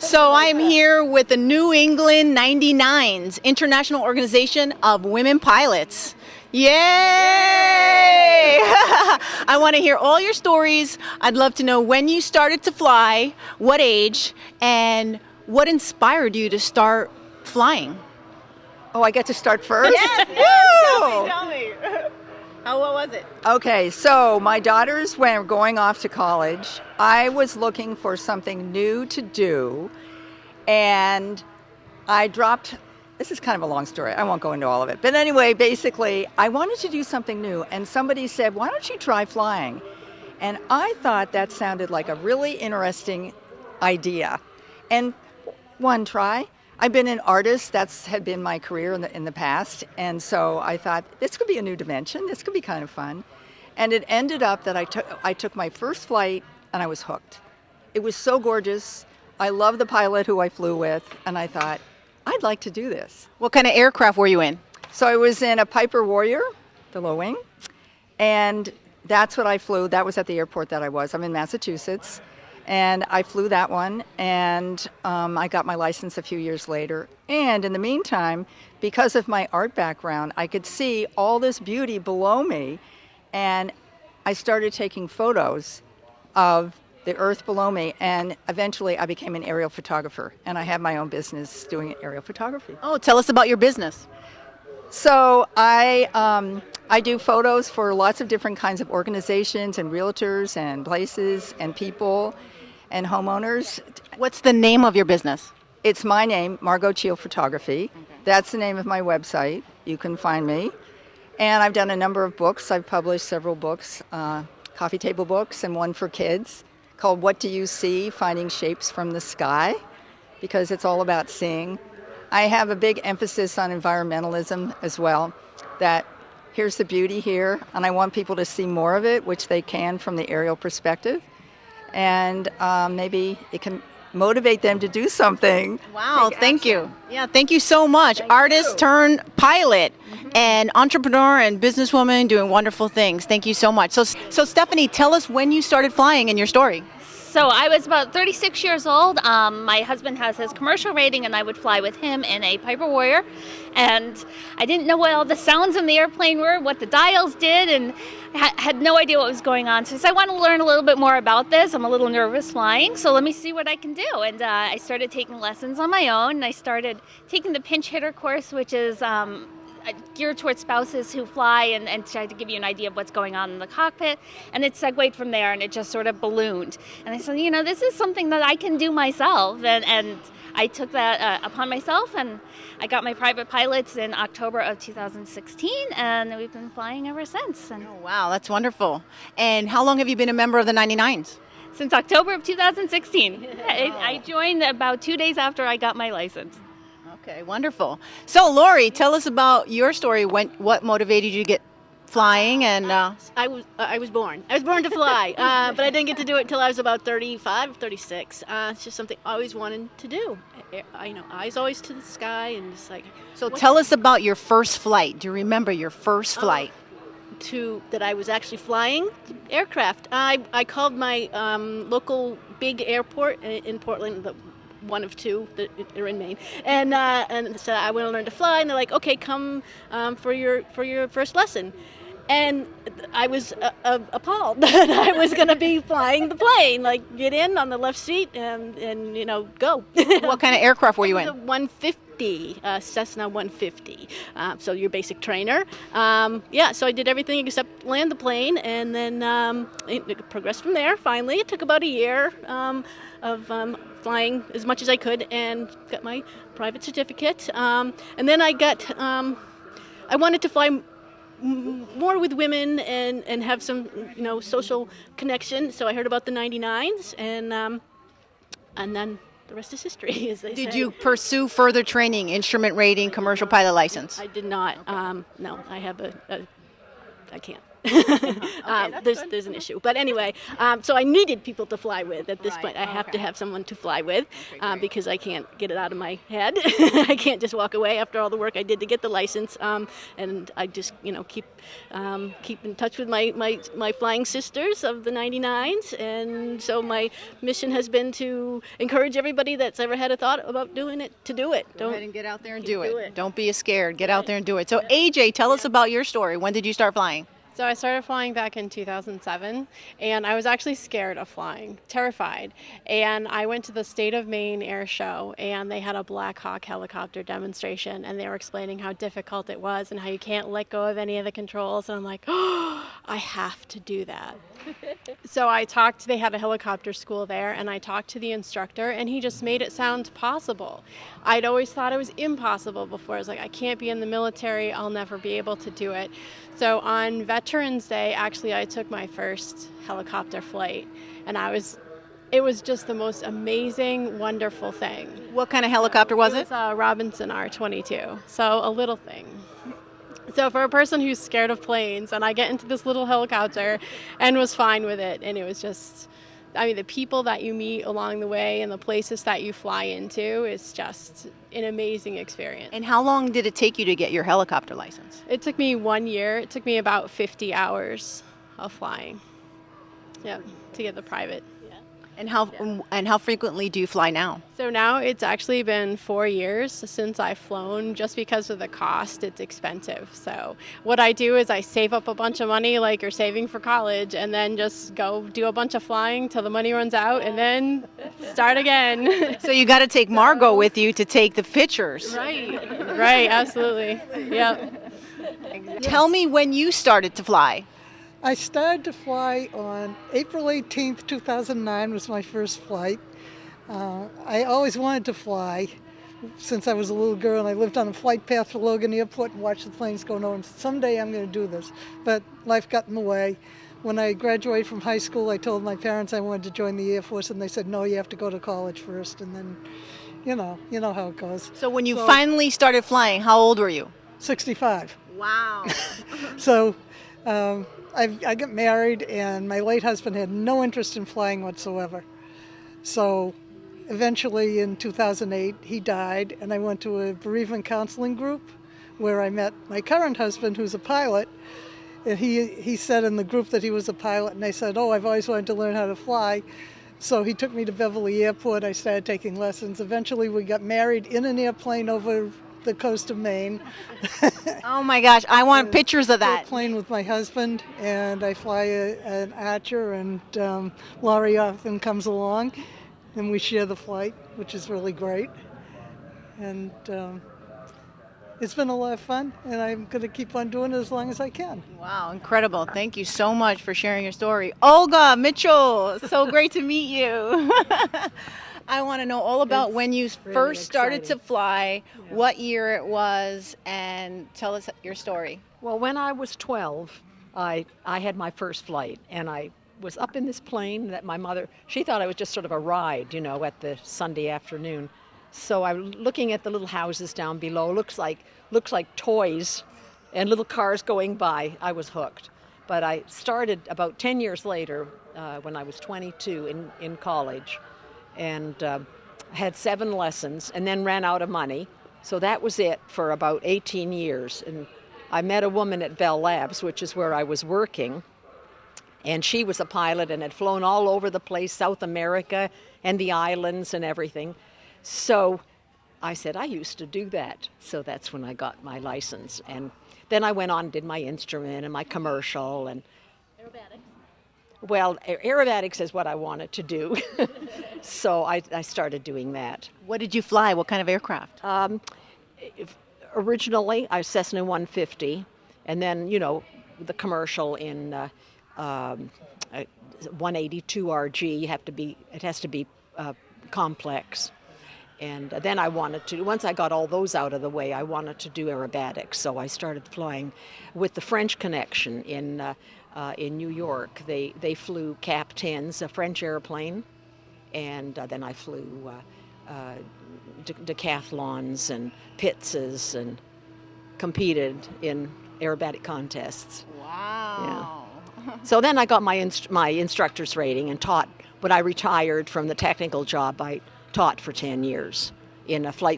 So I'm here with the New England 99's, International Organization of Women Pilots. Yay! I want to hear all your stories. I'd love to know when you started to fly, what age, and what inspired you to start flying. Oh, I get to start first? Yes, Woo! tell me. What was it? Okay, so my daughters were going off to college. I was looking for something new to do, and I dropped, this is kind of a long story, I won't go into all of it. But anyway, basically, I wanted to do something new, and somebody said, why don't you try flying? And I thought that sounded like a really interesting idea. And one try. I've been an artist, that's had been my career in the past, and so I thought, this could be a new dimension, this could be kind of fun. And it ended up that I took my first flight, and I was hooked. It was so gorgeous. I love the pilot who I flew with, and I thought, I'd like to do this. What kind of aircraft were you in? So I was in a Piper Warrior, the low wing, and that's what I flew. That was at the airport that I was. I'm in Massachusetts. And I flew that one, and I got my license a few years later. And in the meantime, because of my art background, I could see all this beauty below me, and I started taking photos of the earth below me, and eventually I became an aerial photographer, and I have my own business doing aerial photography. Oh, tell us about your business. So I do photos for lots of different kinds of organizations and realtors and places and people and homeowners. What's the name of your business? It's my name, Margot Cheel Photography. Okay. That's the name of my website. You can find me. And I've done a number of books. I've published several books, coffee table books, and one for kids called What Do You See? Finding Shapes from the Sky, because it's all about seeing. I have a big emphasis on environmentalism as well, that here's the beauty here, and I want people to see more of it, which they can from the aerial perspective. And maybe it can motivate them to do something. Wow, thank you. Yeah, thank you so much. Artist turned pilot and entrepreneur and businesswoman doing wonderful things. Thank you so much. So Stephanie, tell us when you started flying and your story. So I was about 36 years old. My husband has his commercial rating, and I would fly with him in a Piper Warrior. And I didn't know what all the sounds in the airplane were, what the dials did, and had no idea what was going on. So I want to learn a little bit more about this. I'm a little nervous flying, so let me see what I can do. And I started taking lessons on my own, and I started taking the pinch hitter course, which is geared towards spouses who fly and try to give you an idea of what's going on in the cockpit. And it segued from there, and it just sort of ballooned. And I said, this is something that I can do myself. And I took that upon myself, and I got my private pilots in October of 2016, and we've been flying ever since. And oh, wow, that's wonderful. And how long have you been a member of the 99's? Since October of 2016. I joined about 2 days after I got my license. Okay, wonderful. So, Lori, tell us about your story. What motivated you to get flying? And I was born to fly, but I didn't get to do it until I was about 35, 36. It's just something I always wanted to do. Eyes always to the sky, and just like. So, tell us about your first flight. Do you remember your first flight? That I was actually flying aircraft. I called my local big airport in Portland, one of two that are in Maine, and said I want to learn to fly, and they're like, okay, come for your first lesson. And I was appalled that I was going to be flying the plane, like get in on the left seat and go. What kind of aircraft were you in? A 150, Cessna 150. So your basic trainer. So I did everything except land the plane, and then it progressed from there. Finally, it took about a year of flying as much as I could, and got my private certificate. And then I wanted to fly more with women and have some social connection. So I heard about the 99's, and then the rest is history, as they say. Did you pursue further training, instrument rating, commercial pilot license? I did not. No, I have I can't. There's an issue. But anyway, so I needed people to fly with at this Right, point. I have to okay. have someone to fly with great. because I can't get it out of my head. I can't just walk away after all the work I did to get the license. And I just, keep in touch with my flying sisters of the 99's. And so my mission has been to encourage everybody that's ever had a thought about doing it to do it. Go ahead and get out there and do do it. it. Don't be scared. Get out there and do it. So AJ, tell us about your story. When did you start flying? So I started flying back in 2007, and I was actually scared of flying, terrified. And I went to the State of Maine Air Show, and they had a Black Hawk helicopter demonstration, and they were explaining how difficult it was and how you can't let go of any of the controls. And I'm like, oh, I have to do that. So they had a helicopter school there, and I talked to the instructor, and he just made it sound possible. I'd always thought it was impossible before. I was like, I can't be in the military, I'll never be able to do it. So on Veterans Day, actually, I took my first helicopter flight, and it was just the most amazing, wonderful thing. What kind of helicopter was It it? was a Robinson R-22, so a little thing. So for a person who's scared of planes, and I get into this little helicopter and was fine with it, and it was just, the people that you meet along the way and the places that you fly into is just an amazing experience. And how long did it take you to get your helicopter license? It took me 1 year. It took me about 50 hours of flying. Yep, to get the private. And how frequently do you fly now? So now it's actually been 4 years since I've flown. Just because of the cost, it's expensive. So what I do is I save up a bunch of money like you're saving for college, and then just go do a bunch of flying till the money runs out, and then start again. So you got to take Margot with you to take the pictures. Right, absolutely. Yep. Tell me when you started to fly. I started to fly on April 18th, 2009 was my first flight. I always wanted to fly since I was a little girl, and I lived on the flight path for Logan Airport and watched the planes go over. And someday I'm going to do this, but life got in the way. When I graduated from high school, I told my parents I wanted to join the Air Force, and they said, no, you have to go to college first, and then, you know how it goes. So when you finally started flying, how old were you? 65. Wow. So I got married, and my late husband had no interest in flying whatsoever. So eventually in 2008, he died, and I went to a bereavement counseling group where I met my current husband, who's a pilot. And he said in the group that he was a pilot, and I said, oh, I've always wanted to learn how to fly. So he took me to Beverly Airport. I started taking lessons. Eventually we got married in an airplane over the coast of Maine. Oh my gosh, I want pictures of that. Plane with my husband, and I fly an Archer, and Laurie often comes along, and we share the flight, which is really great. And it's been a lot of fun, and I'm going to keep on doing it as long as I can. Wow, incredible. Thank you so much for sharing your story. Olga Mitchell, so great to meet you. I want to know all about when you first started to fly, what year it was, and tell us your story. Well, when I was 12, I had my first flight, and I was up in this plane that my mother, she thought it was just sort of a ride, at the Sunday afternoon. So I'm looking at the little houses down below, looks like toys and little cars going by. I was hooked. But I started about 10 years later, when I was 22 in college, and had 7 lessons, and then ran out of money. So that was it for about 18 years. And I met a woman at Bell Labs, which is where I was working, and she was a pilot and had flown all over the place, South America and the islands and everything. So I said, I used to do that. So that's when I got my license. And then I went on and did my instrument and my commercial. And Aerobatics. well, aerobatics is what I wanted to do. So I started doing that. What did you fly? What kind of aircraft? Originally, I was Cessna 150, and then, the commercial in 182 RG, it has to be complex. And then I wanted to, once I got all those out of the way, I wanted to do aerobatics. So I started flying with the French Connection in New York. They flew Cap 10s, a French airplane, and then I flew decathlons and Pizzas and competed in aerobatic contests. Wow. Wow. So then I got my instructor's rating and taught, but I retired from the technical job. I taught for 10 years in a flight